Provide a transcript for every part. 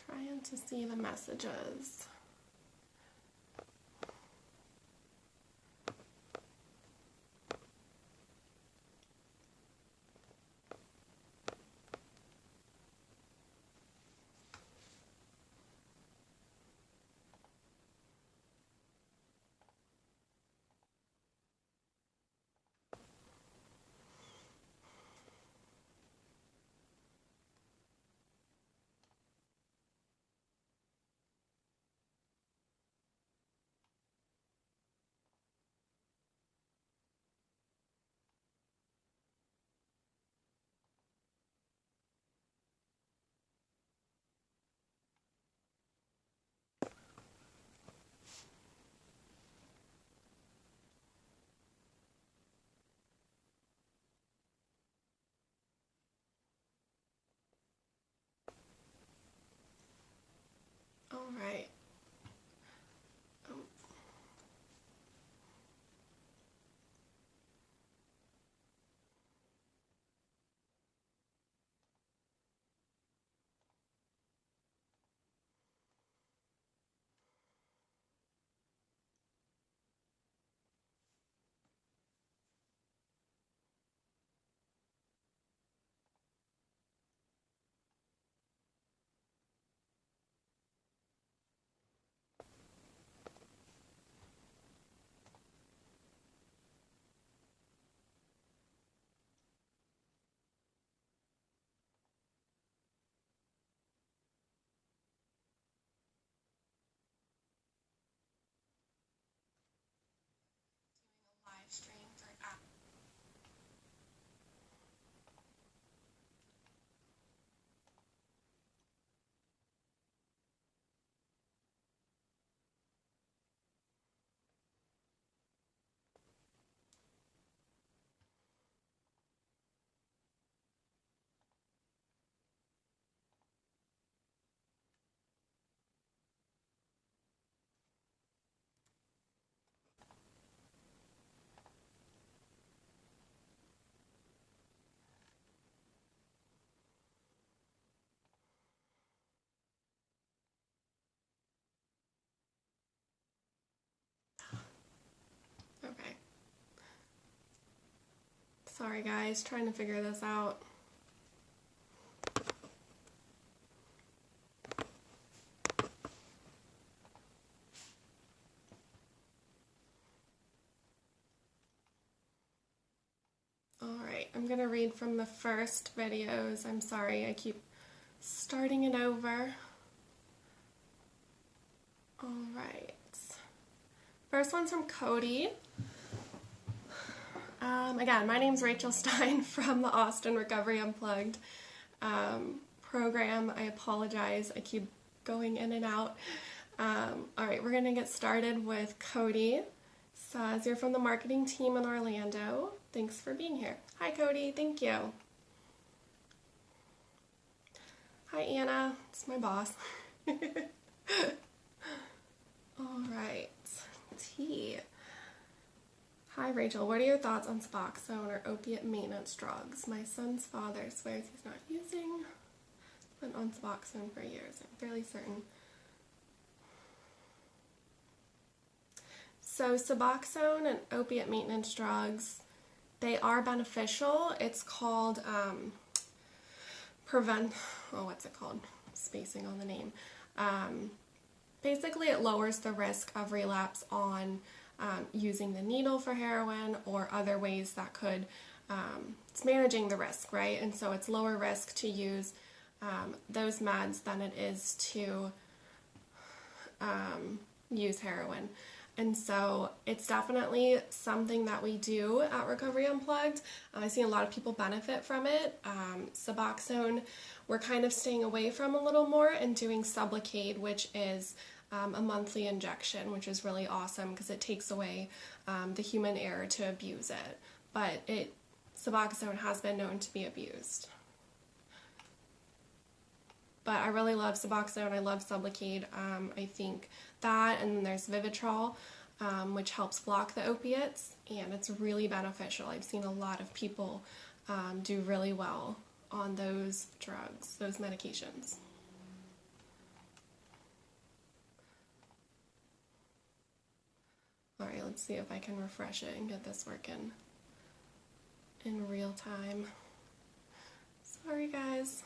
Trying to see the messages. All right. Live stream for app. Okay. Sorry guys, trying to figure this out. Alright, I'm gonna read from the first videos. I'm sorry, I keep starting it over. Alright. First one's from Cody. Again, my name's Rachel Stein from the Austin Recovery Unplugged program. I apologize, I keep going in and out. Alright, we're gonna get started with Cody. Says, you're from the marketing team in Orlando. Thanks for being here. Hi Cody, thank you. Hi Anna, it's my boss. Alright, T. Hi Rachel, what are your thoughts on Suboxone or opiate maintenance drugs? My son's father swears he's not using. Been on Suboxone for years, I'm fairly certain. So Suboxone and opiate maintenance drugs, they are beneficial. It's called what's it called? Spacing on the name. Basically it lowers the risk of relapse on using the needle for heroin or other ways that could, it's managing the risk, right? And so it's lower risk to use those meds than it is to use heroin. And so it's definitely something that we do at Recovery Unplugged. I see a lot of people benefit from it. Suboxone, we're kind of staying away from a little more and doing Sublocade, which is a monthly injection, which is really awesome because it takes away the human error to abuse it. But Suboxone has been known to be abused. But I really love Suboxone, I love Sublocade. I think that, and then there's Vivitrol, which helps block the opiates, and it's really beneficial. I've seen a lot of people do really well on those drugs, those medications. All right, let's see if I can refresh it and get this working in real time. Sorry, guys.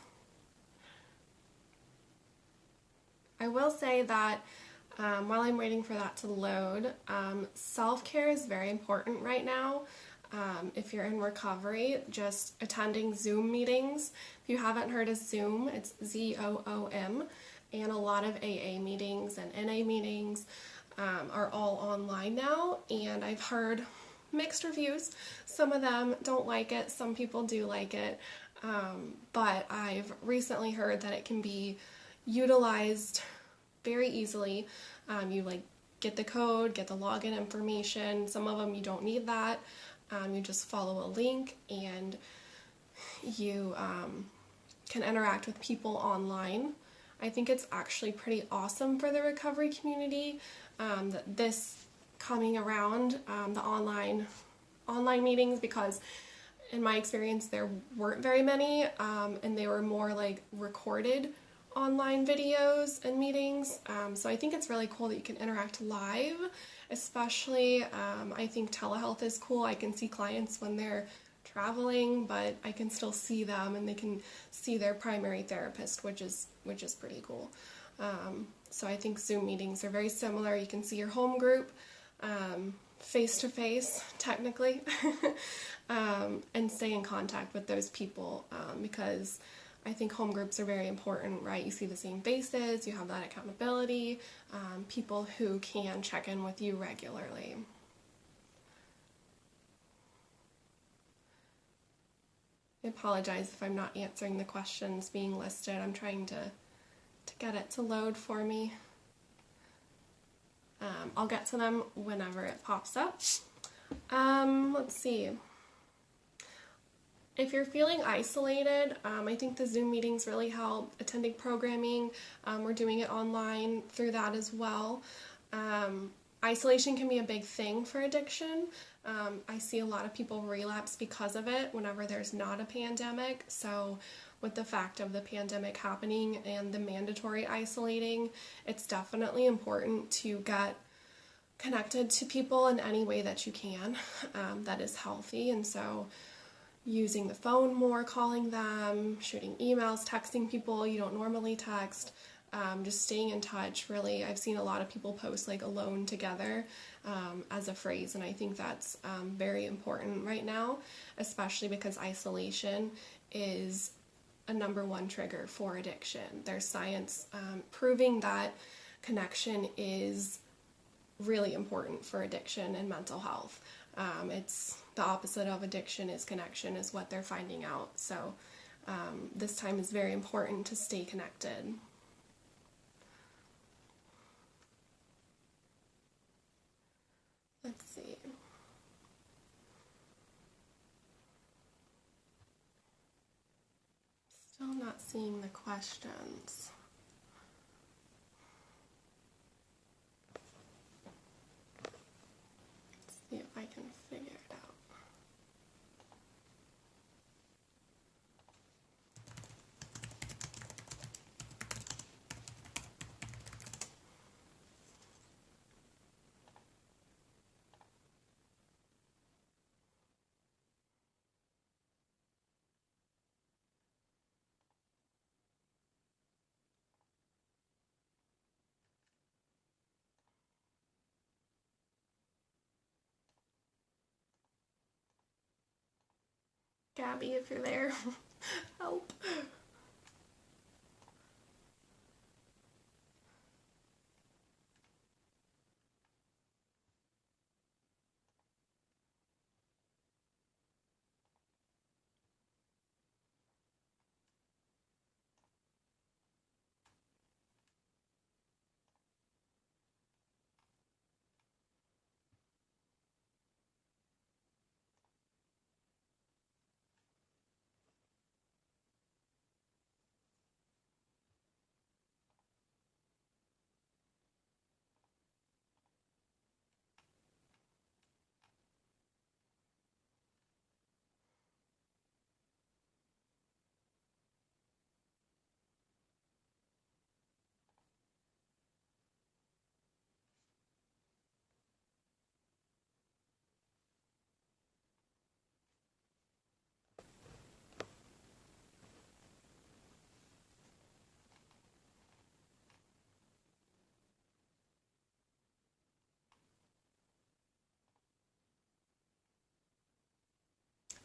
I will say that while I'm waiting for that to load, self-care is very important right now. If you're in recovery, just attending Zoom meetings. If you haven't heard of Zoom, it's ZOOM, and a lot of AA meetings and NA meetings are all online now, and I've heard mixed reviews. Some of them don't like it, some people do like it, but I've recently heard that it can be utilized very easily. You like get the code, get the login information. Some of them you don't need that. You just follow a link and you can interact with people online. I think it's actually pretty awesome for the recovery community that this coming around, the online meetings, because in my experience there weren't very many, and they were more like recorded online videos and meetings. So I think it's really cool that you can interact live, especially I think telehealth is cool. I can see clients when they're traveling, but I can still see them and they can see their primary therapist, which is pretty cool. So I think Zoom meetings are very similar. You can see your home group face to face, technically, and stay in contact with those people, because I think home groups are very important, right? You see the same faces, you have that accountability, people who can check in with you regularly. I apologize if I'm not answering the questions being listed. I'm trying to get it to load for me. I'll get to them whenever it pops up. Let's see. If you're feeling isolated, I think the Zoom meetings really help. Attending programming, we're doing it online through that as well. Isolation can be a big thing for addiction. I see a lot of people relapse because of it whenever there's not a pandemic. So with the fact of the pandemic happening and the mandatory isolating, it's definitely important to get connected to people in any way that you can that is healthy. And so using the phone more, calling them, shooting emails, texting people you don't normally text, just staying in touch. Really, I've seen a lot of people post like alone together as a phrase, and I think that's very important right now, especially because isolation is a #1 trigger for addiction. There's science proving that connection is really important for addiction and mental health. It's the opposite of addiction is connection, is what they're finding out. So this time is very important to stay connected. Let's see. Still not seeing the questions. Let's see if I can figure it out. Gabby, if you're there, help.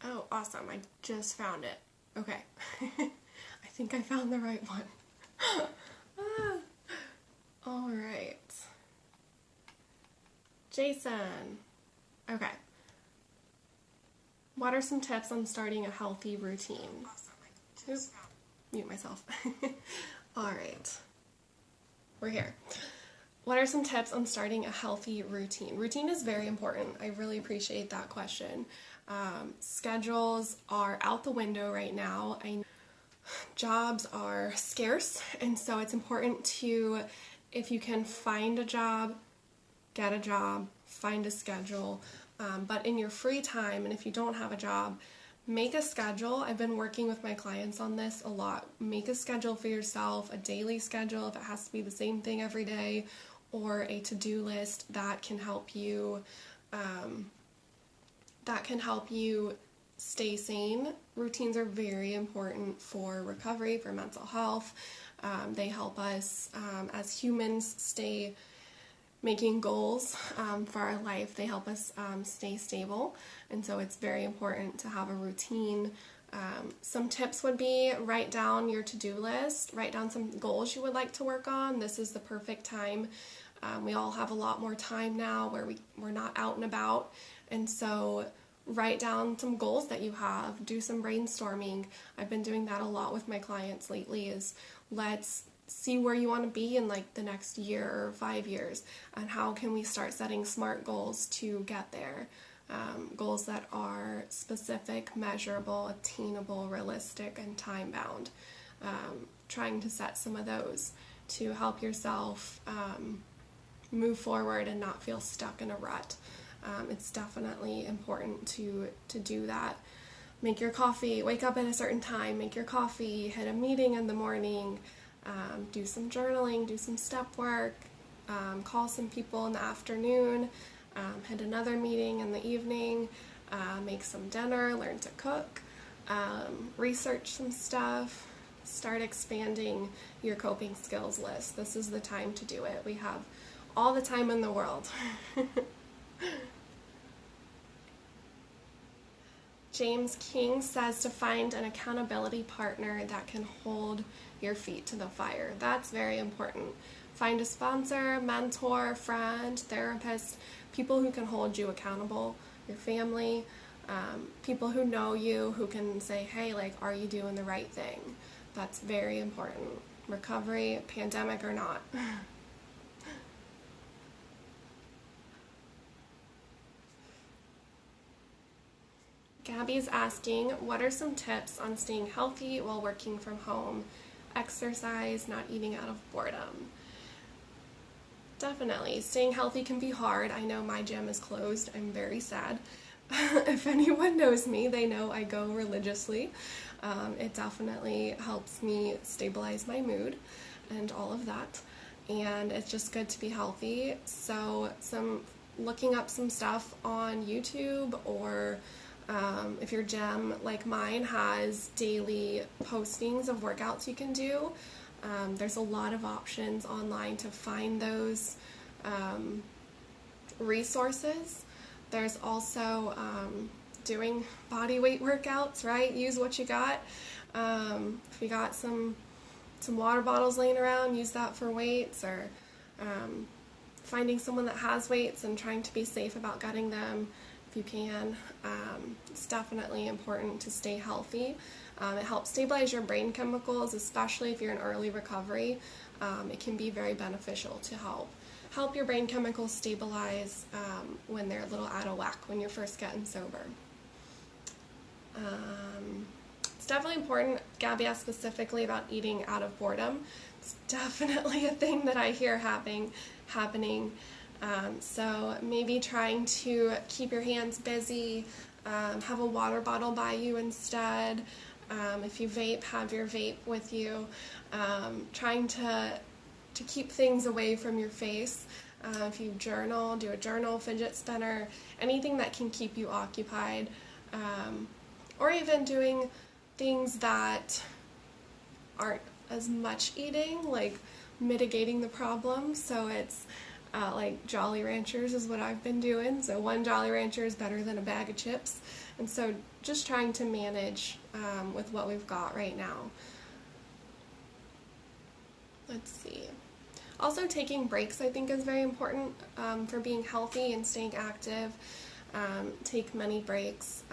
Oh, awesome. I just found it. Okay. I think I found the right one. All right. Jason. Okay. What are some tips on starting a healthy routine? Oops, mute myself. All right. We're here. What are some tips on starting a healthy routine? Routine is very important. I really appreciate that question. Schedules are out the window right now. Jobs are scarce, and so it's important to, if you can find a job, get a job, find a schedule. But in your free time, and if you don't have a job, make a schedule. I've been working with my clients on this a lot. Make a schedule for yourself, a daily schedule if it has to be the same thing every day, or a to-do list that can help you stay sane. Routines are very important for recovery, for mental health. They help us as humans stay making goals for our life. They help us stay stable, and so it's very important to have a routine. Some tips would be write down your to-do list, write down some goals you would like to work on. This is the perfect time. We all have a lot more time now where we're not out and about, and so write down some goals that you have, do some brainstorming. I've been doing that a lot with my clients lately, is let's see where you want to be in like the next year or 5 years, and how can we start setting smart goals to get there. Goals that are specific, measurable, attainable, realistic, and time-bound. Trying to set some of those to help yourself move forward and not feel stuck in a rut. It's definitely important to do that. Make your coffee, wake up at a certain time, make your coffee, hit a meeting in the morning, do some journaling, do some step work, call some people in the afternoon, hit another meeting in the evening, make some dinner, learn to cook, research some stuff, start expanding your coping skills list. This is the time to do it. We have all the time in the world. James King says to find an accountability partner that can hold your feet to the fire. That's very important. Find a sponsor, mentor, friend, therapist, people who can hold you accountable, your family, people who know you, who can say, hey, like, are you doing the right thing? That's very important. Recovery, pandemic or not. Gabby's asking, what are some tips on staying healthy while working from home? Exercise, not eating out of boredom. Definitely. Staying healthy can be hard. I know my gym is closed. I'm very sad. If anyone knows me, they know I go religiously. It definitely helps me stabilize my mood and all of that. And it's just good to be healthy. So looking up some stuff on YouTube, or if your gym, like mine, has daily postings of workouts you can do. There's a lot of options online to find those resources. There's also doing body weight workouts, right? Use what you got. If you got some water bottles laying around, use that for weights, or finding someone that has weights and trying to be safe about getting them if you can. It's definitely important to stay healthy. It helps stabilize your brain chemicals, especially if you're in early recovery. It can be very beneficial to help your brain chemicals stabilize when they're a little out of whack when you're first getting sober. It's definitely important. Gabby asked specifically about eating out of boredom. It's definitely a thing that I hear happening. So maybe trying to keep your hands busy, have a water bottle by you instead. If you vape, have your vape with you. Trying to keep things away from your face. If you journal, do a journal, fidget spinner, anything that can keep you occupied. Or even doing things that aren't as much eating, like mitigating the problem. So it's like Jolly Ranchers is what I've been doing. So one Jolly Rancher is better than a bag of chips. And so just trying to manage with what we've got right now. Let's see. Also, taking breaks I think is very important for being healthy and staying active. Take many breaks.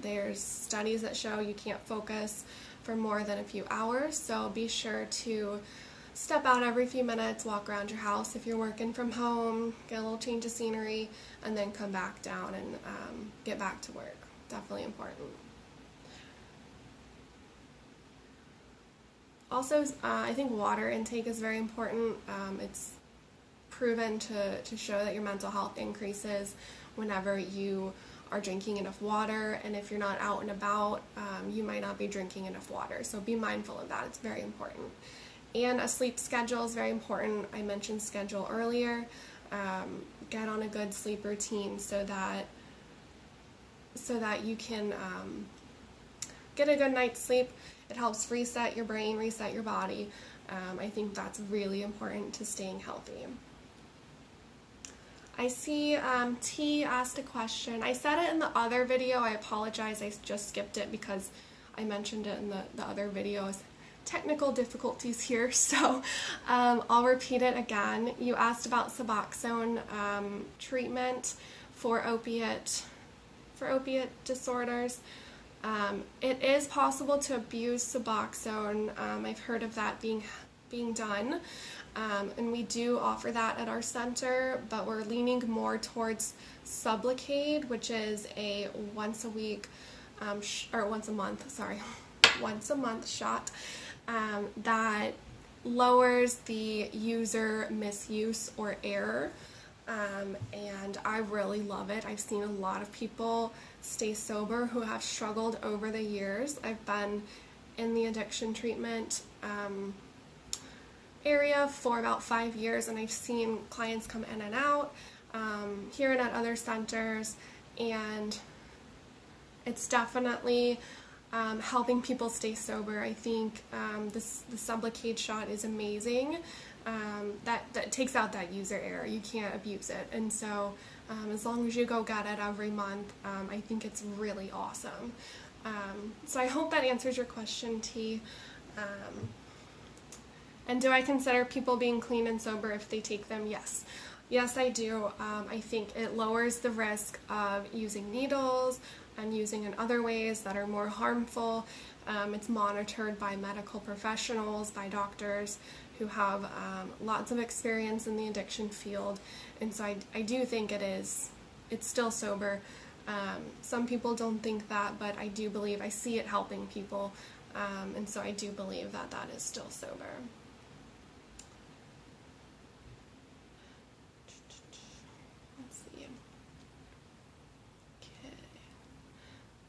There's studies that show you can't focus for more than a few hours, so be sure to step out every few minutes, walk around your house if you're working from home, get a little change of scenery, and then come back down and get back to work. Definitely important. Also, I think water intake is very important. It's proven to show that your mental health increases whenever you are drinking enough water, and if you're not out and about, you might not be drinking enough water. So be mindful of that. It's very important. And a sleep schedule is very important. I mentioned schedule earlier. Get on a good sleep routine so that you can get a good night's sleep. It helps reset your brain, reset your body. I think that's really important to staying healthy. I see T asked a question. I said it in the other video. I apologize. I just skipped it because I mentioned it in the other videos. Technical difficulties here, so I'll repeat it again. You asked about Suboxone treatment for opiate disorders. It is possible to abuse Suboxone. I've heard of that being done, and we do offer that at our center, but we're leaning more towards Sublocade, which is a once a month shot that lowers the user misuse or error. And I really love it. I've seen a lot of people stay sober who have struggled over the years. I've been in the addiction treatment area for about 5 years, and I've seen clients come in and out here and at other centers, and it's definitely helping people stay sober. I think the Sublocade shot is amazing. That takes out that user error. You can't abuse it, and so as long as you go get it every month, I think it's really awesome. So I hope that answers your question, T. And do I consider people being clean and sober if they take them? Yes. Yes, I do. I think it lowers the risk of using needles and using in other ways that are more harmful. It's monitored by medical professionals, by doctors who have lots of experience in the addiction field, and so I do think it's still sober. Some people don't think that, but I do believe, I see it helping people, and so I do believe that is still sober. Let's see. Okay.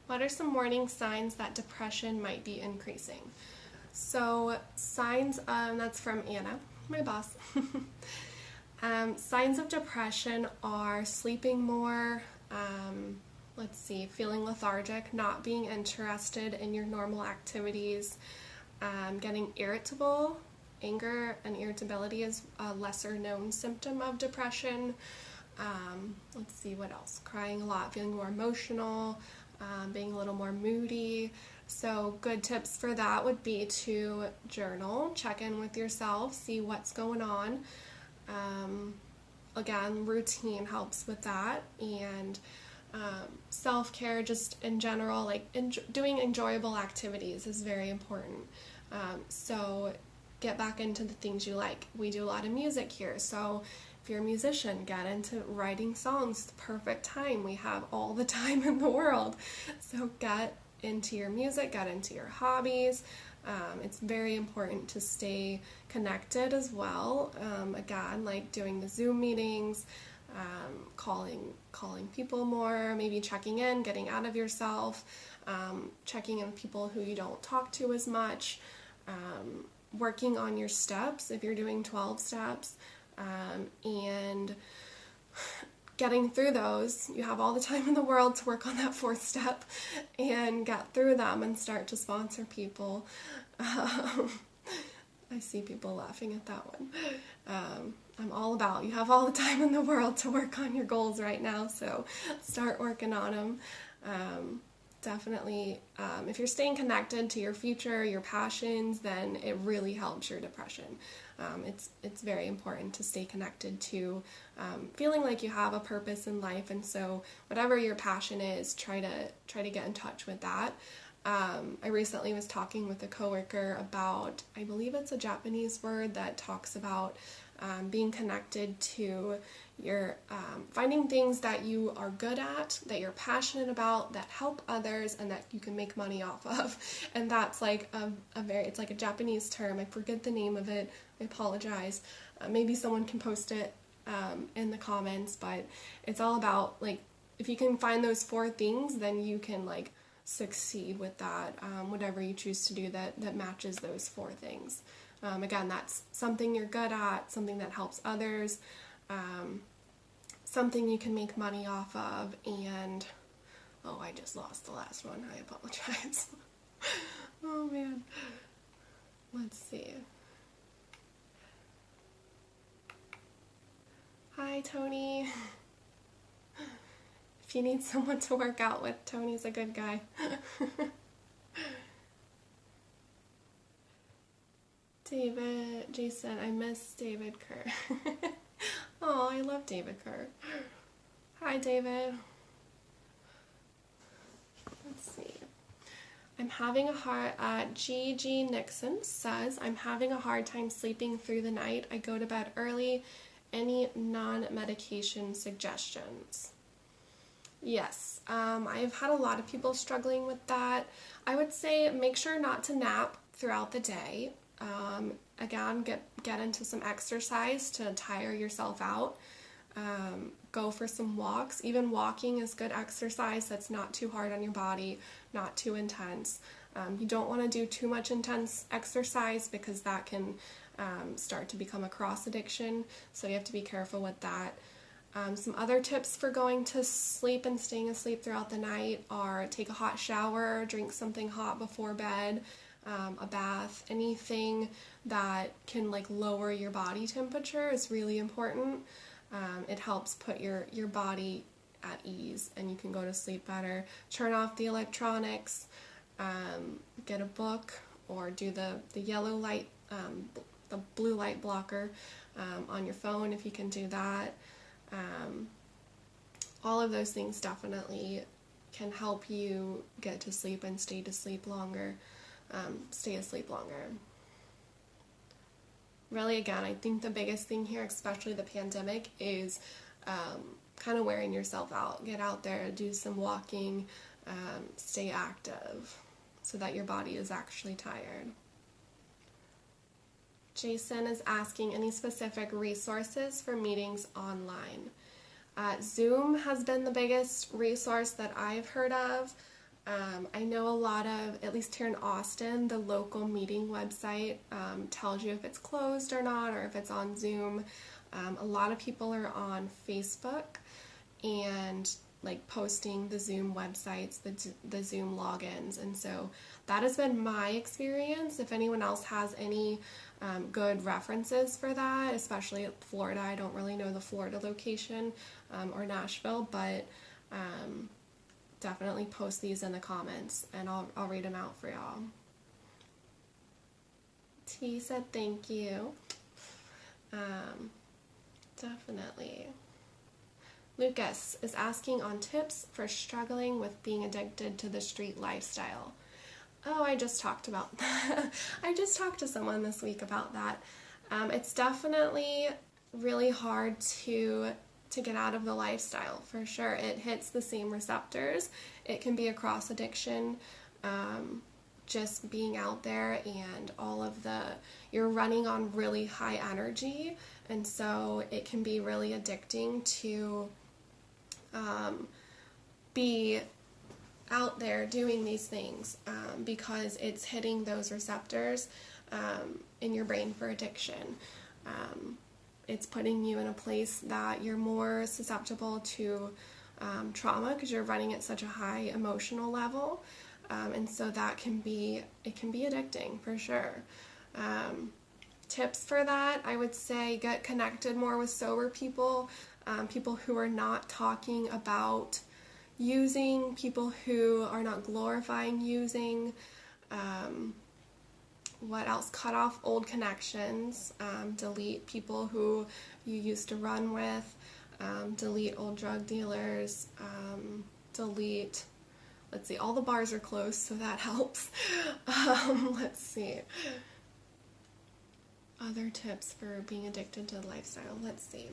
What are some warning signs that depression might be increasing? So signs, that's from Anna, my boss. Signs of depression are sleeping more, feeling lethargic, not being interested in your normal activities, getting irritable. Anger and irritability is a lesser known symptom of depression. Let's see what else. Crying a lot, feeling more emotional, being a little more moody. So good tips for that would be to journal, check in with yourself, see what's going on. Again, routine helps with that, and self-care just in general, like doing enjoyable activities is very important. So get back into the things you like. We do a lot of music here, so if you're a musician, get into writing songs. It's the perfect time. We have all the time in the world. So get into your music, get into your hobbies. It's very important to stay connected as well. Again, like doing the Zoom meetings, calling people more, maybe checking in, getting out of yourself, checking in with people who you don't talk to as much, working on your steps if you're doing 12 steps, and getting through those. You have all the time in the world to work on that 4th step and get through them and start to sponsor people. I see people laughing at that one. I'm all about, you have all the time in the world to work on your goals right now, so start working on them. Definitely, if you're staying connected to your future, your passions, then it really helps your depression. It's very important to stay connected to feeling like you have a purpose in life, and so whatever your passion is, try to get in touch with that. I recently was talking with a coworker about, I believe it's a Japanese word that talks about being connected to your finding things that you are good at, that you're passionate about, that help others, and that you can make money off of. And that's like it's like a Japanese term. I forget the name of it. I apologize. Maybe someone can post it in the comments, but it's all about, like, if you can find those 4 things, then you can, like, succeed with that, whatever you choose to do that matches those 4 things. Again, that's something you're good at, something that helps others, something you can make money off of, and, oh, I just lost the last one. I apologize. Oh, man. Let's see. Hi, Tony. If you need someone to work out with, Tony's a good guy. Jason, I miss David Kerr. Oh, I love David Kerr. Hi, David. Let's see. I'm having a hard, G.G. Nixon says, I'm having a hard time sleeping through the night. I go to bed early. Any non-medication suggestions? Yes, I've had a lot of people struggling with that. I would say make sure not to nap throughout the day. Again, get into some exercise to tire yourself out. Go for some walks. Even walking is good exercise that's not too hard on your body, not too intense. You don't want to do too much intense exercise because that can start to become a cross addiction, so you have to be careful with that. Some other tips for going to sleep and staying asleep throughout the night are take a hot shower, drink something hot before bed, a bath. Anything that can, like, lower your body temperature is really important. It helps put your body at ease and you can go to sleep better. Turn off the electronics, get a book, or do the yellow light, the blue light blocker on your phone if you can do that. All of those things definitely can help you get to sleep and stay asleep longer. Really, again, I think the biggest thing here, especially the pandemic, is kind of wearing yourself out. Get out there, do some walking, stay active so that your body is actually tired. Jason is asking any specific resources for meetings online. Zoom has been the biggest resource that I've heard of. I know a lot of, at least here in Austin, the local meeting website tells you if it's closed or not, or if it's on Zoom. A lot of people are on Facebook and, like, posting the Zoom websites, the Zoom logins, and so that has been my experience. If anyone else has any good references for that, especially at Florida, I don't really know the Florida location, or Nashville, but definitely post these in the comments and I'll read them out for y'all. T said thank you. Definitely. Lucas is asking on tips for struggling with being addicted to the street lifestyle. Oh, I just talked about that. I just talked to someone this week about that. It's definitely really hard to get out of the lifestyle, for sure. It hits the same receptors. It can be a cross addiction. Just being out there and all of you're running on really high energy, and so it can be really addicting to be out there doing these things because it's hitting those receptors in your brain for addiction. It's putting you in a place that you're more susceptible to trauma because you're running at such a high emotional level, and so it can be addicting for sure. tips for that, I would say get connected more with sober people, people who are not talking about using, people who are not glorifying using. What else? Cut off old connections, delete people who you used to run with, delete old drug dealers, delete, let's see, all the bars are closed, so that helps. Let's see. Other tips for being addicted to the lifestyle. Let's see.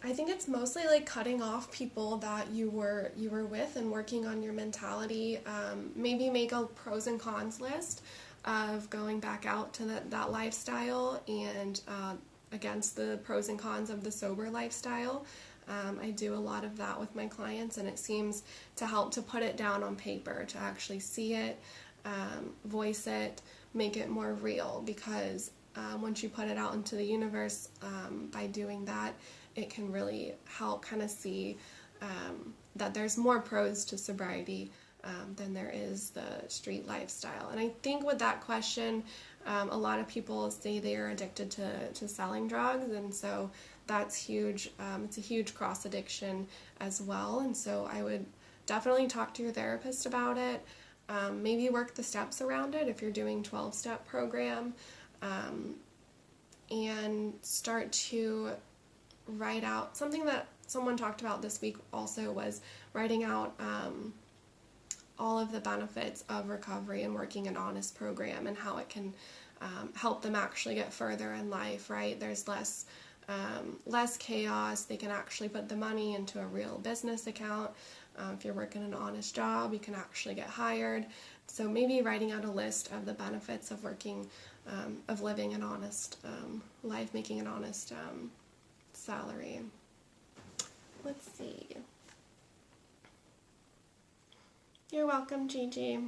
I think it's mostly like cutting off people that you were with and working on your mentality. Maybe make a pros and cons list of going back out to that lifestyle and against the pros and cons of the sober lifestyle. I do a lot of that with my clients, and it seems to help to put it down on paper, to actually see it, voice it, make it more real, because once you put it out into the universe, by doing that, it can really help kind of see that there's more pros to sobriety than there is the street lifestyle. And I think with that question, a lot of people say they are addicted to selling drugs, and so that's huge. It's a huge cross addiction as well, and so I would definitely talk to your therapist about it. Maybe work the steps around it if you're doing 12-step program, and start to write out something that someone talked about this week also was writing out all of the benefits of recovery and working an honest program, and how it can help them actually get further in life, right? There's less chaos. They can actually put the money into a real business account. If you're working an honest job, you can actually get hired. So maybe writing out a list of the benefits of working, of living an honest life, making an honest salary. Let's see. You're welcome, Gigi.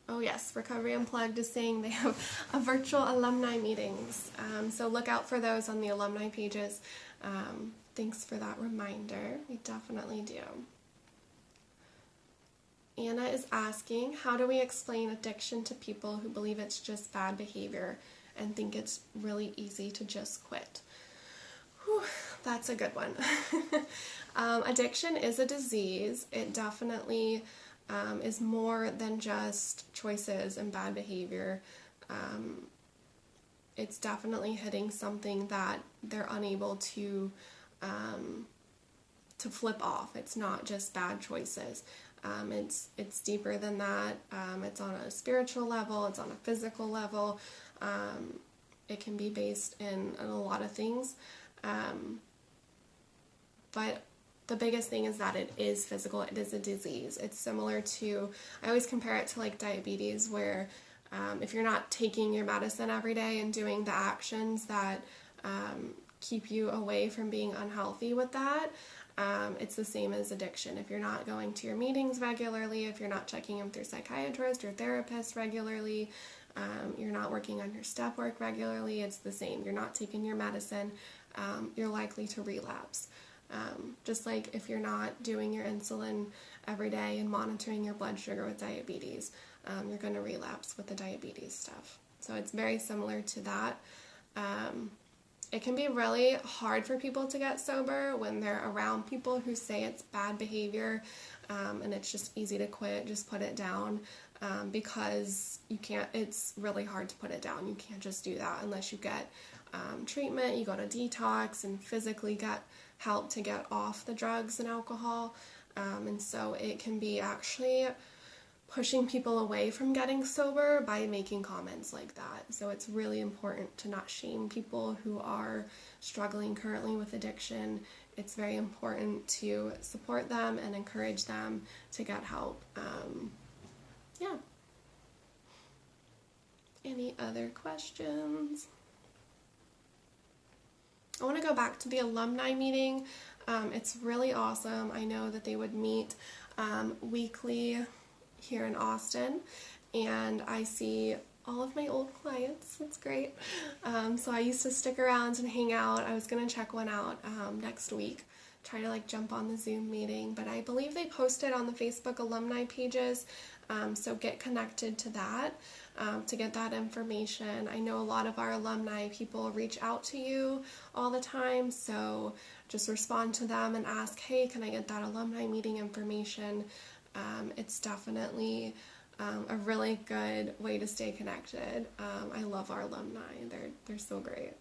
Oh yes, Recovery Unplugged is saying they have a virtual alumni meetings. So look out for those on the alumni pages. Thanks for that reminder. We definitely do. Anna is asking, how do we explain addiction to people who believe it's just bad behavior and think it's really easy to just quit? Whew, that's a good one. Addiction is a disease. It definitely is more than just choices and bad behavior. It's definitely hitting something that they're unable to flip off. It's not just bad choices. It's deeper than that. It's on a spiritual level. It's on a physical level. It can be based in a lot of things. But the biggest thing is that it is physical. It is a disease. It's similar to, I always compare it to like diabetes, where if you're not taking your medicine every day and doing the actions that keep you away from being unhealthy with that, it's the same as addiction. If you're not going to your meetings regularly, if you're not checking in with your psychiatrist or therapist regularly, you're not working on your step work regularly, it's the same. You're not taking your medicine, you're likely to relapse. Just like if you're not doing your insulin every day and monitoring your blood sugar with diabetes, you're going to relapse with the diabetes stuff. So it's very similar to that. It can be really hard for people to get sober when they're around people who say it's bad behavior, and it's just easy to quit, just put it down, because you can't, it's really hard to put it down. You can't just do that unless you get treatment, you go to detox and physically get help to get off the drugs and alcohol, and so it can be actually pushing people away from getting sober by making comments like that. So it's really important to not shame people who are struggling currently with addiction. It's very important to support them and encourage them to get help. Yeah. Any other questions? I want to go back to the alumni meeting. It's really awesome. I know that they would meet weekly here in Austin, and I see all of my old clients. That's great. So I used to stick around and hang out. I was going to check one out next week, try to like jump on the Zoom meeting, but I believe they posted on the Facebook alumni pages So get connected to that to get that information. I know a lot of our alumni people reach out to you all the time, so just respond to them and ask, hey, can I get that alumni meeting information? It's definitely a really good way to stay connected. I love our alumni. They're so great.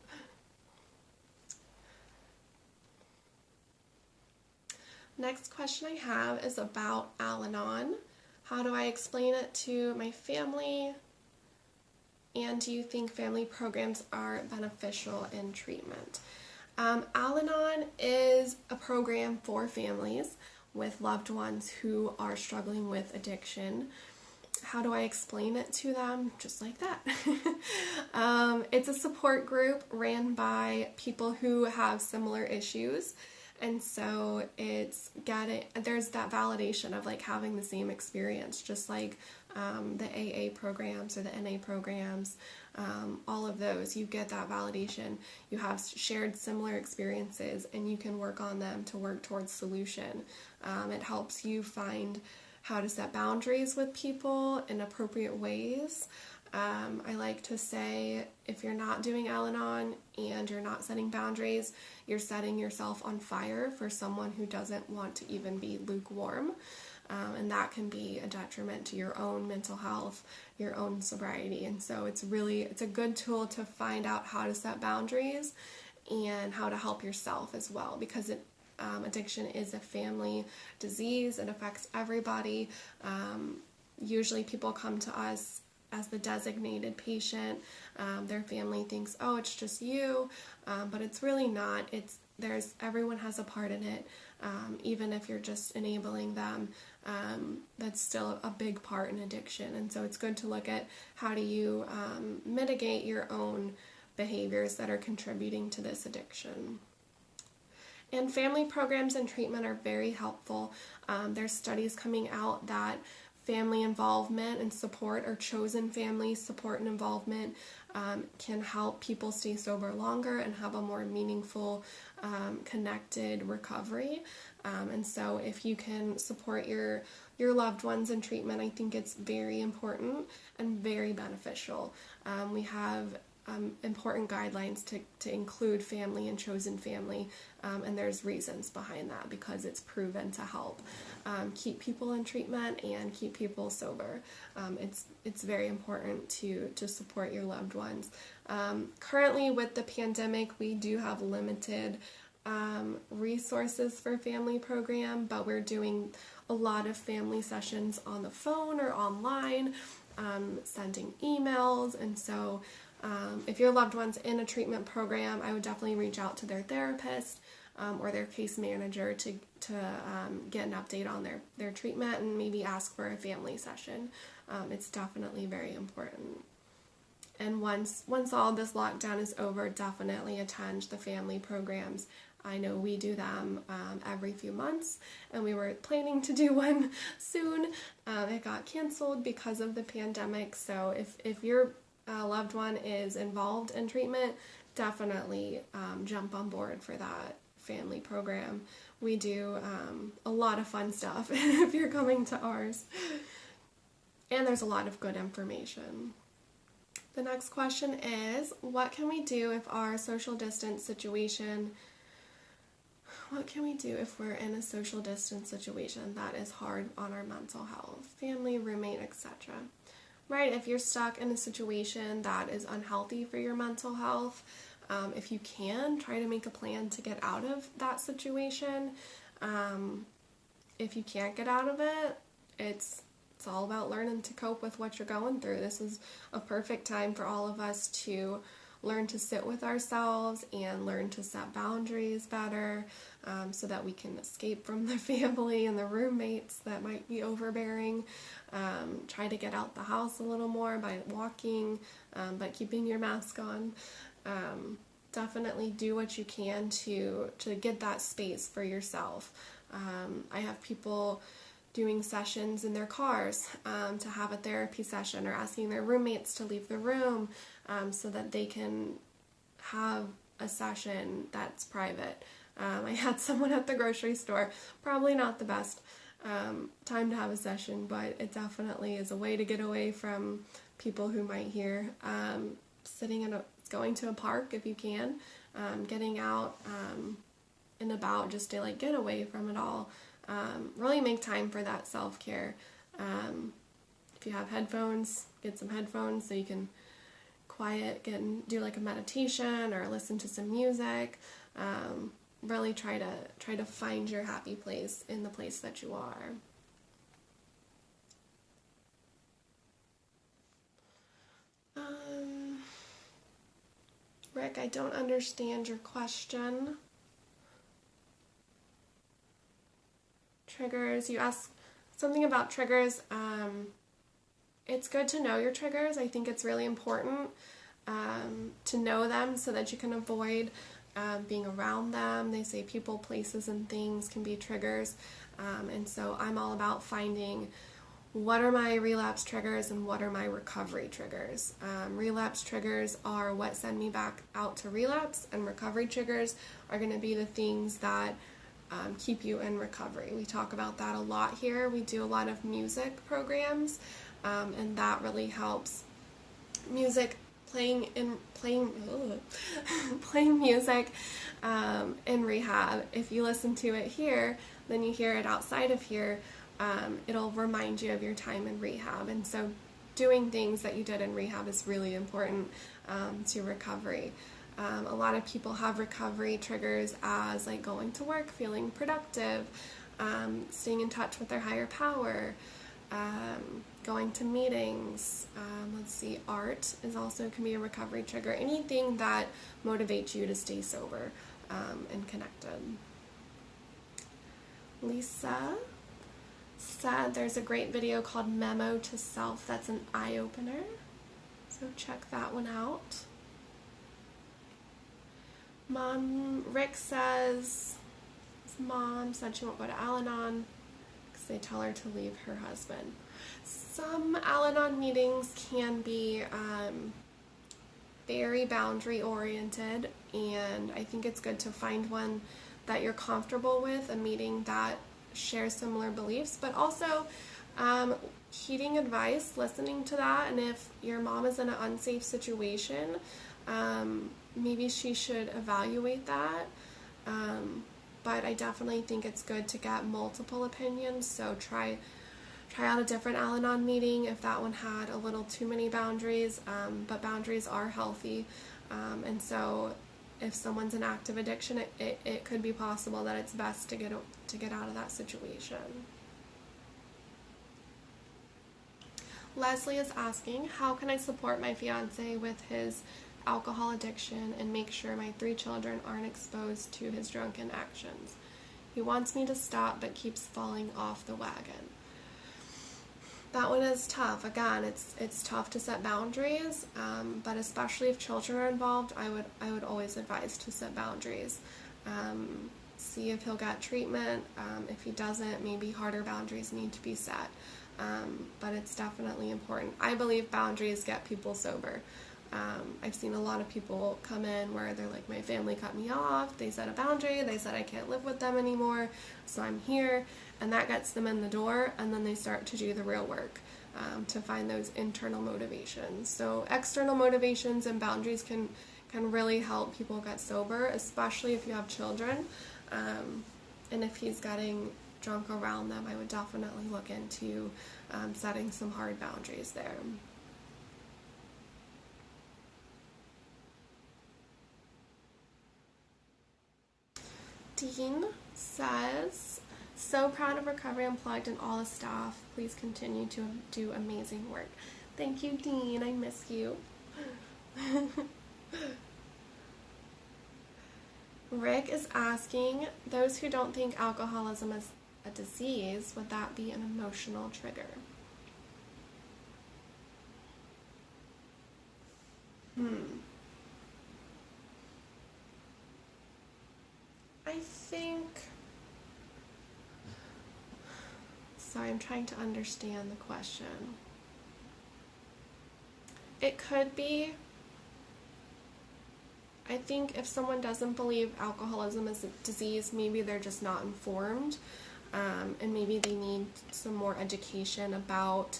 Next question I have is about Al-Anon. How do I explain it to my family? And do you think family programs are beneficial in treatment? Al-Anon is a program for families with loved ones who are struggling with addiction. How do I explain it to them? Just like that. It's a support group ran by people who have similar issues. And so there's that validation of like having the same experience, just like the AA programs or the NA programs, all of those, you get that validation. You have shared similar experiences and you can work on them to work towards solution. It helps you find how to set boundaries with people in appropriate ways. I like to say, if you're not doing Al-Anon and you're not setting boundaries, you're setting yourself on fire for someone who doesn't want to even be lukewarm. And that can be a detriment to your own mental health, your own sobriety. And so it's a good tool to find out how to set boundaries and how to help yourself as well, because addiction is a family disease. It affects everybody. Usually people come to us as the designated patient. Their family thinks, oh, it's just you, but it's really not. Everyone has a part in it. Even if you're just enabling them, that's still a big part in addiction. And so it's good to look at how do you mitigate your own behaviors that are contributing to this addiction. And family programs and treatment are very helpful. There's studies coming out that family involvement and support, or chosen family support and involvement, can help people stay sober longer and have a more meaningful, connected recovery. And so if you can support your loved ones in treatment, I think it's very important and very beneficial. We have important guidelines to include family and chosen family, and there's reasons behind that because it's proven to help keep people in treatment and keep people sober. It's very important to support your loved ones. Currently with the pandemic, we do have limited resources for family program, but we're doing a lot of family sessions on the phone or online, sending emails, and so if your loved one's in a treatment program, I would definitely reach out to their therapist or their case manager to get an update on their treatment and maybe ask for a family session. It's definitely very important. And once all this lockdown is over, definitely attend the family programs. I know we do them every few months, and we were planning to do one soon. It got canceled because of the pandemic, so if your loved one is involved in treatment, definitely jump on board for that family program. We do a lot of fun stuff if you're coming to ours. And there's a lot of good information. The next question is, what can we do if we're in a social distance situation that is hard on our mental health, family, roommate, etc.? Right, if you're stuck in a situation that is unhealthy for your mental health, if you can, try to make a plan to get out of that situation. If you can't get out of it, it's all about learning to cope with what you're going through. This is a perfect time for all of us to learn to sit with ourselves and learn to set boundaries better, so that we can escape from the family and the roommates that might be overbearing. Try to get out the house a little more by walking, but keeping your mask on. Definitely do what you can to get that space for yourself. I have people doing sessions in their cars to have a therapy session, or asking their roommates to leave the room so that they can have a session that's private. I had someone at the grocery store, probably not the best time to have a session, but it definitely is a way to get away from people who might hear. Going to a park if you can, getting out and about just to like get away from it all. Really make time for that self-care. If you have headphones, get some headphones so you can do like a meditation or listen to some music. Really try to find your happy place in the place that you are. Rick, I don't understand your question. Triggers, you asked something about triggers. It's good to know your triggers. I think it's really important to know them so that you can avoid being around them. They say people, places, and things can be triggers. And so I'm all about finding what are my relapse triggers and what are my recovery triggers. Relapse triggers are what send me back out to relapse, and recovery triggers are going to be the things that keep you in recovery. We talk about that a lot here. We do a lot of music programs, and that really helps. Music, playing music in rehab. If you listen to it here, then you hear it outside of here. It'll remind you of your time in rehab, and so doing things that you did in rehab is really important to recovery. A lot of people have recovery triggers as like going to work, feeling productive, staying in touch with their higher power, going to meetings. Art is also can be a recovery trigger. Anything that motivates you to stay sober and connected. Lisa said there's a great video called Memo to Self that's an eye-opener, so check that one out. Rick says his mom said she won't go to Al-Anon because they tell her to leave her husband. Some Al-Anon meetings can be very boundary oriented, and I think it's good to find one that you're comfortable with, a meeting that share similar beliefs, but also heeding advice, listening to that, and if your mom is in an unsafe situation, maybe she should evaluate that, but I definitely think it's good to get multiple opinions, so try out a different Al-Anon meeting if that one had a little too many boundaries, but boundaries are healthy, and so if someone's in active addiction, it could be possible that it's best to get out of that situation. Leslie is asking, how can I support my fiance with his alcohol addiction and make sure my 3 children aren't exposed to his drunken actions? He wants me to stop but keeps falling off the wagon. That one is tough. Again, it's tough to set boundaries, but especially if children are involved, I would always advise to set boundaries. See if he'll get treatment. If he doesn't, maybe harder boundaries need to be set. But it's definitely important. I believe boundaries get people sober. I've seen a lot of people come in where they're like, my family cut me off, they set a boundary, they said I can't live with them anymore, so I'm here, and that gets them in the door, and then they start to do the real work to find those internal motivations. So external motivations and boundaries can really help people get sober, especially if you have children, and if he's getting drunk around them, I would definitely look into setting some hard boundaries there. Dean says, so proud of Recovery Unplugged and all the staff. Please continue to do amazing work. Thank you, Dean. I miss you. Rick is asking, those who don't think alcoholism is a disease, would that be an emotional trigger? I think, sorry, I'm trying to understand the question. It could be, I think if someone doesn't believe alcoholism is a disease, maybe they're just not informed. and maybe they need some more education about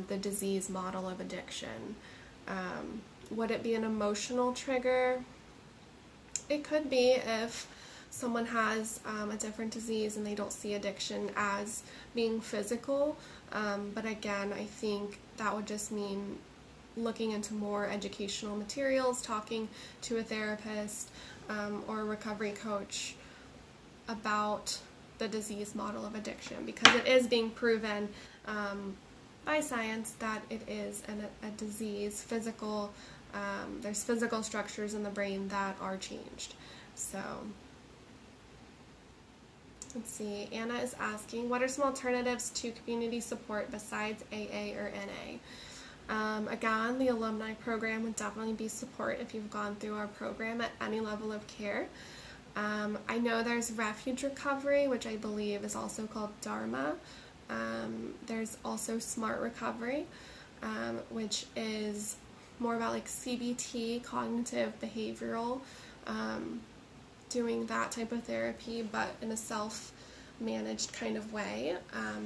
the disease model of addiction. Would it be an emotional trigger? It could be if someone has a different disease and they don't see addiction as being physical. But again, I think that would just mean looking into more educational materials, talking to a therapist or a recovery coach about the disease model of addiction, because it is being proven by science that it is a disease, physical. There's physical structures in the brain that are changed. So, let's see. Anna is asking, what are some alternatives to community support besides AA or NA? Again, the alumni program would definitely be support if you've gone through our program at any level of care. I know there's Refuge Recovery, which I believe is also called Dharma. There's also Smart Recovery, which is more about like CBT, cognitive behavioral, doing that type of therapy, but in a self-managed kind of way.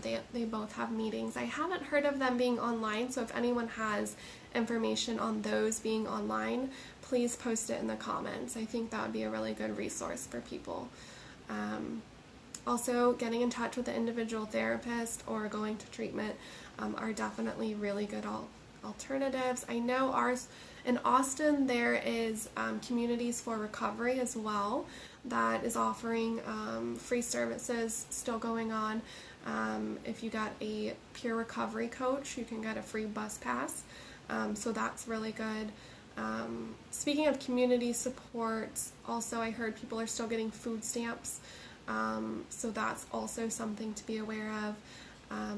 They both have meetings. I haven't heard of them being online, so if anyone has information on those being online, please post it in the comments. I think that would be a really good resource for people. Also, getting in touch with the individual therapist or going to treatment are definitely really good alternatives. I know ours in Austin, there is Communities for Recovery as well that is offering free services still going on. If you got a peer recovery coach, you can get a free bus pass. So that's really good. Speaking of community supports, also I heard people are still getting food stamps. So that's also something to be aware of.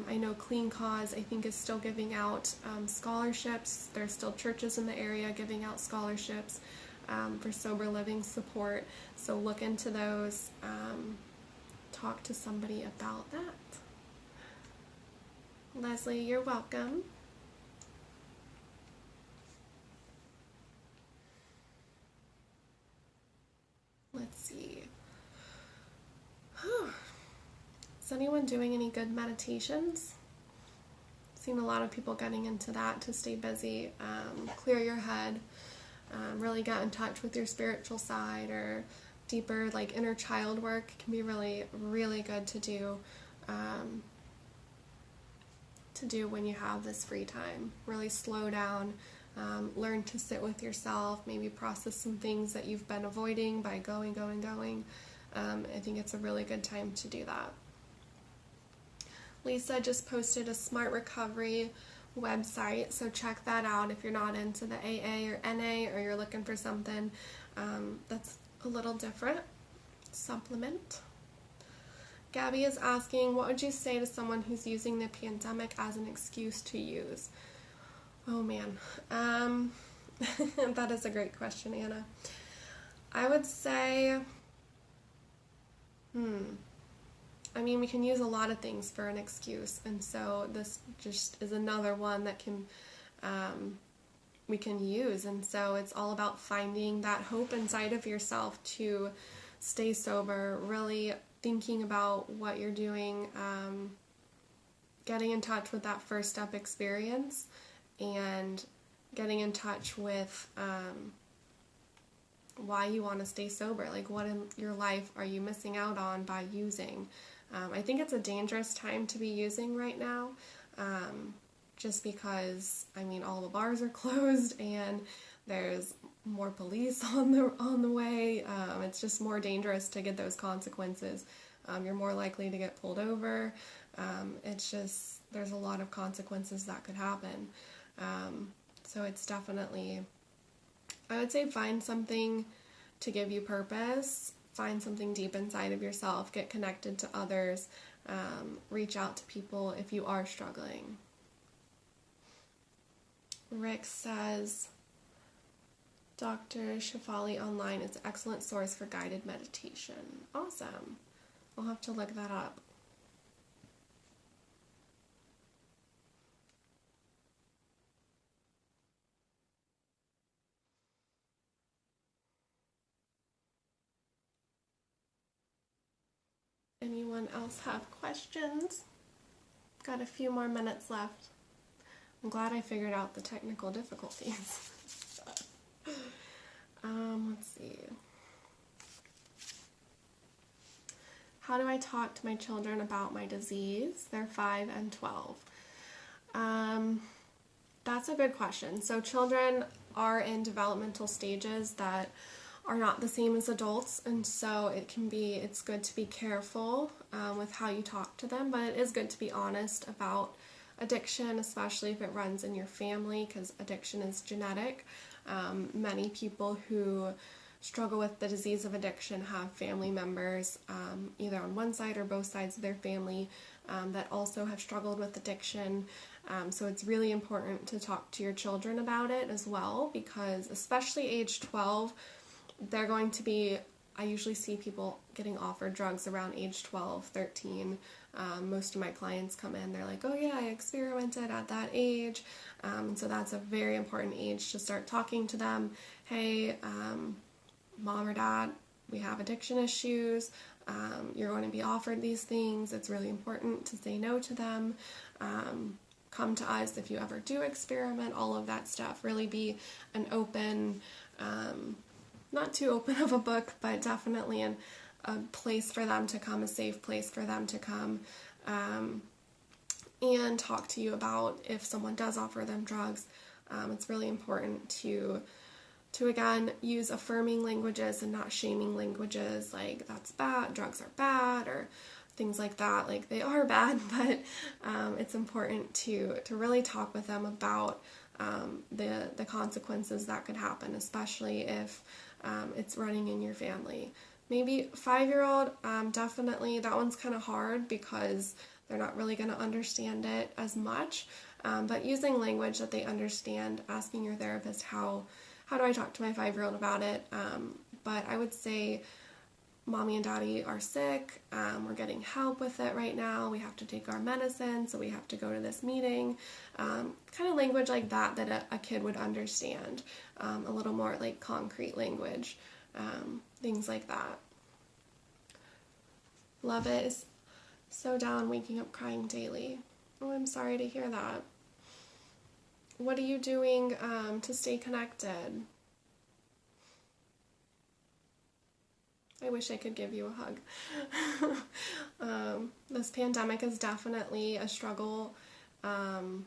I know Clean Cause, I think, is still giving out scholarships. There's still churches in the area giving out scholarships for sober living support. So look into those. Talk to somebody about that. Leslie, you're welcome. Let's see. Is anyone doing any good meditations? Seen a lot of people getting into that to stay busy, clear your head, really get in touch with your spiritual side, or deeper like inner child work can be really, really good to do when you have this free time. Really slow down, learn to sit with yourself, maybe process some things that you've been avoiding by going. I think it's a really good time to do that. Lisa just posted a Smart Recovery website, so check that out if you're not into the AA or NA, or you're looking for something that's a little different. Supplement. Gabby is asking, what would you say to someone who's using the pandemic as an excuse to use? Oh man, that is a great question, Anna. I would say, I mean, we can use a lot of things for an excuse, and so this just is another one that we can use. And so it's all about finding that hope inside of yourself to stay sober, really thinking about what you're doing, getting in touch with that first step experience, and getting in touch with why you want to stay sober. Like, what in your life are you missing out on by using? I think it's a dangerous time to be using right now, just because, I mean, all the bars are closed and there's more police on the way. It's just more dangerous to get those consequences. You're more likely to get pulled over. It's just, there's a lot of consequences that could happen. So it's definitely, I would say, find something to give you purpose. Find something deep inside of yourself, get connected to others, reach out to people if you are struggling. Rick says, Dr. Shafali online is an excellent source for guided meditation. Awesome. I'll have to look that up. Anyone else have questions? Got a few more minutes left. I'm glad I figured out the technical difficulties. Let's see. How do I talk to my children about my disease? They're 5 and 12. That's a good question. So children are in developmental stages that are not the same as adults, and so it's good to be careful with how you talk to them, but it is good to be honest about addiction, especially if it runs in your family, because addiction is genetic. Many people who struggle with the disease of addiction have family members, either on one side or both sides of their family, that also have struggled with addiction. So it's really important to talk to your children about it as well, because especially age 12, they're going to be, I usually see people getting offered drugs around age 12, 13. Most of my clients come in, they're like, oh yeah, I experimented at that age. And so that's a very important age to start talking to them. Hey, mom or dad, we have addiction issues. You're going to be offered these things. It's really important to say no to them. Come to us if you ever do experiment, all of that stuff. Really be an open, not too open of a book, but definitely a place for them to come, a safe place for them to come, and talk to you about if someone does offer them drugs. It's really important to again use affirming languages and not shaming languages, like that's bad, drugs are bad, or things like that. Like, they are bad, but it's important to really talk with them about the consequences that could happen, especially if it's running in your family. Maybe 5-year-old, definitely that one's kind of hard because they're not really going to understand it as much, but using language that they understand, asking your therapist, how do I talk to my 5-year-old about it? But I would say, mommy and daddy are sick, we're getting help with it right now, we have to take our medicine, so we have to go to this meeting. Kind of language like that a kid would understand, a little more like concrete language, things like that. Love it is so down, waking up crying daily. Oh, I'm sorry to hear that. What are you doing to stay connected? I wish I could give you a hug. This pandemic is definitely a struggle, and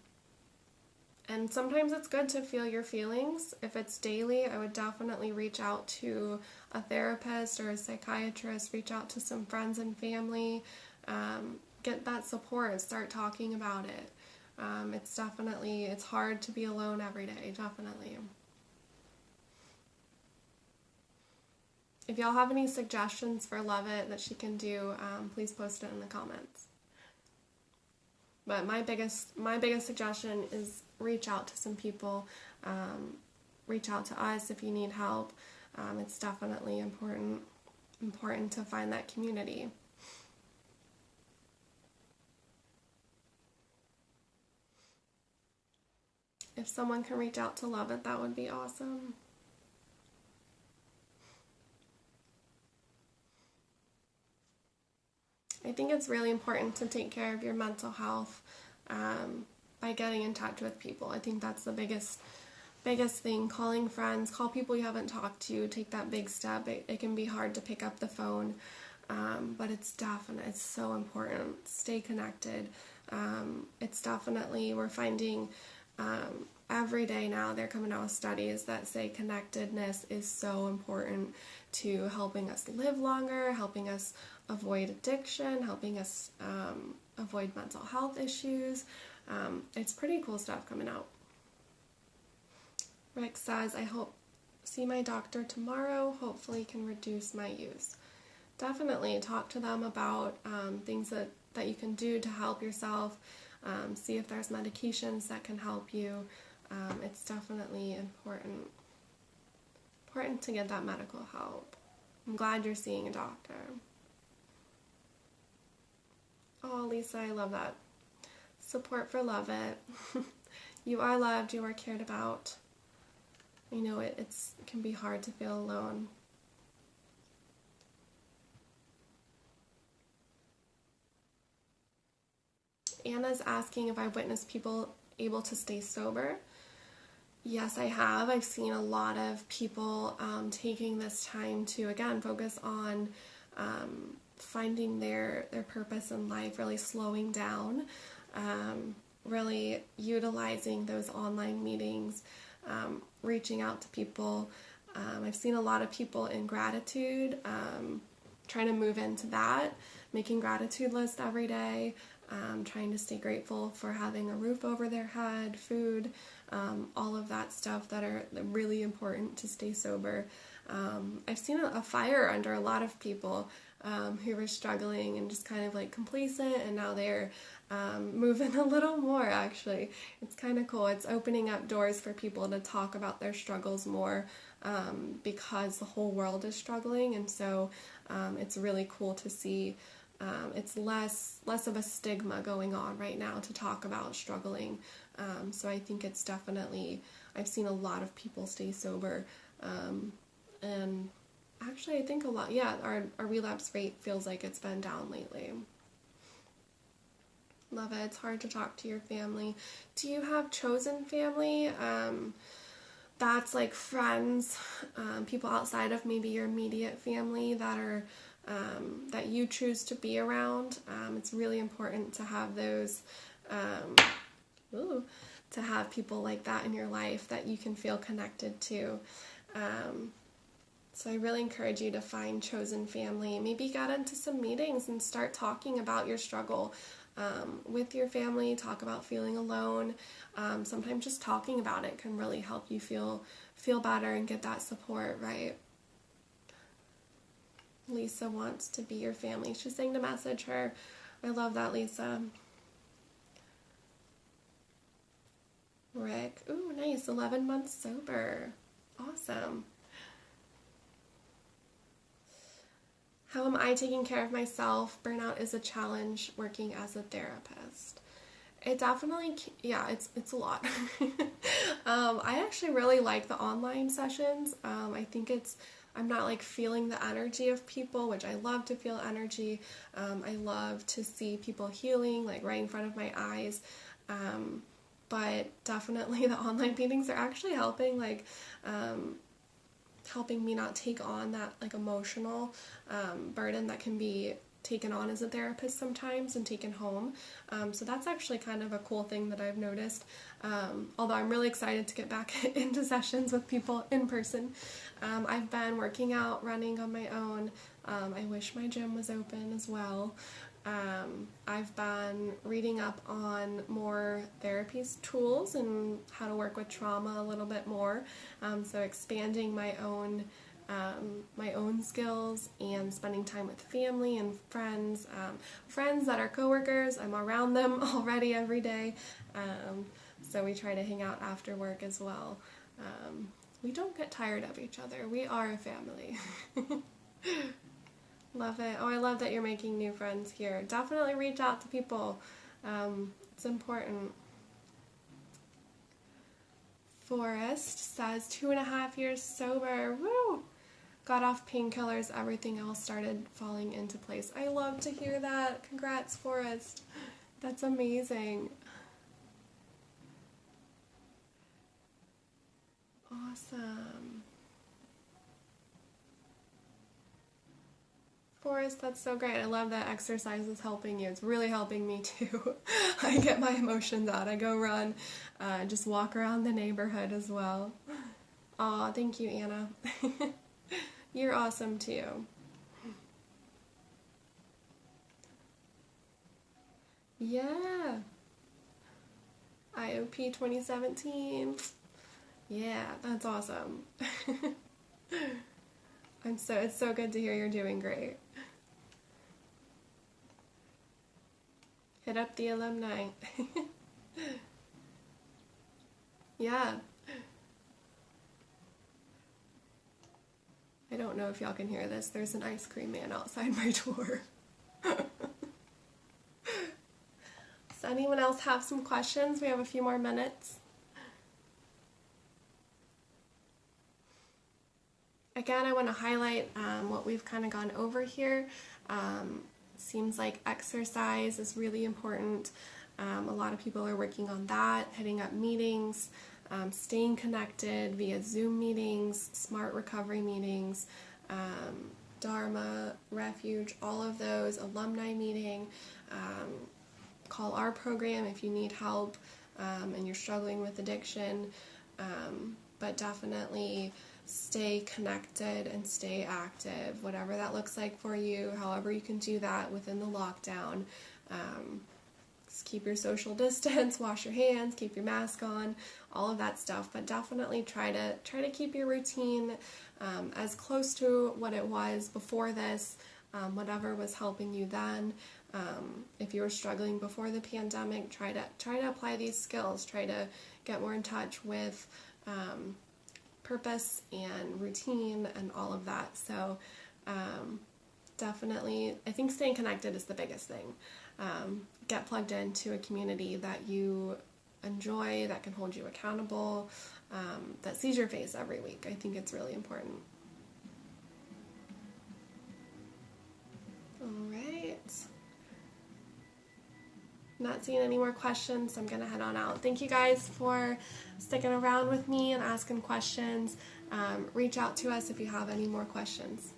sometimes it's good to feel your feelings. If it's daily, I would definitely reach out to a therapist or a psychiatrist, reach out to some friends and family, get that support, start talking about it. It's hard to be alone every day, definitely. If y'all have any suggestions for Love It that she can do, please post it in the comments. But my biggest suggestion is reach out to some people, reach out to us if you need help. It's definitely important to find that community. If someone can reach out to Love It, that would be awesome. I think it's really important to take care of your mental health by getting in touch with people. I think that's the biggest thing. Calling friends, call people you haven't talked to, take that big step. It can be hard to pick up the phone, but it's so important. Stay connected. It's definitely, we're finding every day now they're coming out with studies that say connectedness is so important to helping us live longer, helping us avoid addiction, helping us avoid mental health issues. It's pretty cool stuff coming out. Rick says, I hope see my doctor tomorrow, hopefully can reduce my use. Definitely talk to them about things that you can do to help yourself. See if there's medications that can help you. It's definitely important to get that medical help. I'm glad you're seeing a doctor. Oh, Lisa, I love that. Support for Love It. You are loved, you are cared about. I know it can be hard to feel alone. Anna's asking if I've witnessed people able to stay sober. Yes, I have. I've seen a lot of people taking this time to, again, focus on finding their purpose in life, really slowing down, really utilizing those online meetings, reaching out to people. I've seen a lot of people in gratitude, trying to move into that, making gratitude lists every day, trying to stay grateful for having a roof over their head, food, all of that stuff that are really important to stay sober. I've seen a fire under a lot of people who were struggling and just kind of like complacent, and now they're moving a little more, actually. It's kind of cool. It's opening up doors for people to talk about their struggles more because the whole world is struggling, and so it's really cool to see. It's less of a stigma going on right now to talk about struggling. So I think it's definitely, I've seen a lot of people stay sober. And actually I think a lot, our relapse rate feels like it's been down lately. Love it. It's hard to talk to your family. Do you have chosen family? That's like friends, people outside of maybe your immediate family that are that you choose to be around. It's really important to have those, to have people like that in your life that you can feel connected to. So I really encourage you to find chosen family. Maybe get into some meetings and start talking about your struggle with your family. Talk about feeling alone. Sometimes just talking about it can really help you feel better and get that support, right? Lisa wants to be your family. She's saying to message her. I love that, Lisa. Rick. Ooh, nice. 11 months sober. Awesome. How am I taking care of myself? Burnout is a challenge working as a therapist. It definitely, it's a lot. I actually really like the online sessions. I think I'm not like feeling the energy of people, which I love to feel energy. I love to see people healing like right in front of my eyes. But definitely the online meetings are actually helping, helping me not take on that like emotional burden that can be taken on as a therapist sometimes and taken home. So that's actually kind of a cool thing that I've noticed. Although I'm really excited to get back into sessions with people in person. I've been working out, running on my own. I wish my gym was open as well. I've been reading up on more therapy tools and how to work with trauma a little bit more. So expanding my own skills and spending time with family and friends, friends that are coworkers. I'm around them already every day. So we try to hang out after work as well. We don't get tired of each other. We are a family. Love it. Oh, I love that you're making new friends here. Definitely reach out to people. It's important. Forrest says 2.5 years sober. Woo! Got off painkillers. Everything else started falling into place. I love to hear that. Congrats, Forrest. That's amazing. Awesome. Forrest, that's so great. I love that exercise is helping you. It's really helping me too. I get my emotions out. I go run, just walk around the neighborhood as well. Aw, thank you, Anna. You're awesome too. Yeah. IOP 2017. Yeah, that's awesome. It's so good to hear you're doing great. Hit up the alumni. Yeah. I don't know if y'all can hear this. There's an ice cream man outside my door. Does anyone else have some questions? We have a few more minutes. Again, I want to highlight what we've kind of gone over here. Seems like exercise is really important. A lot of people are working on that, hitting up meetings, staying connected via Zoom meetings, smart recovery meetings, Dharma, Refuge, all of those, alumni meeting. Call our program if you need help and you're struggling with addiction. But definitely stay connected and stay active, whatever that looks like for you, however you can do that within the lockdown. Just keep your social distance, wash your hands, keep your mask on, all of that stuff. But definitely try to keep your routine as close to what it was before this, whatever was helping you then. If you were struggling before the pandemic, try to apply these skills. Try to get more in touch with purpose and routine and all of that. So definitely, I think staying connected is the biggest thing. Get plugged into a community that you enjoy, that can hold you accountable, that sees your face every week. I think it's really important. All right. Not seeing any more questions, so I'm going to head on out. Thank you guys for sticking around with me and asking questions. Reach out to us if you have any more questions.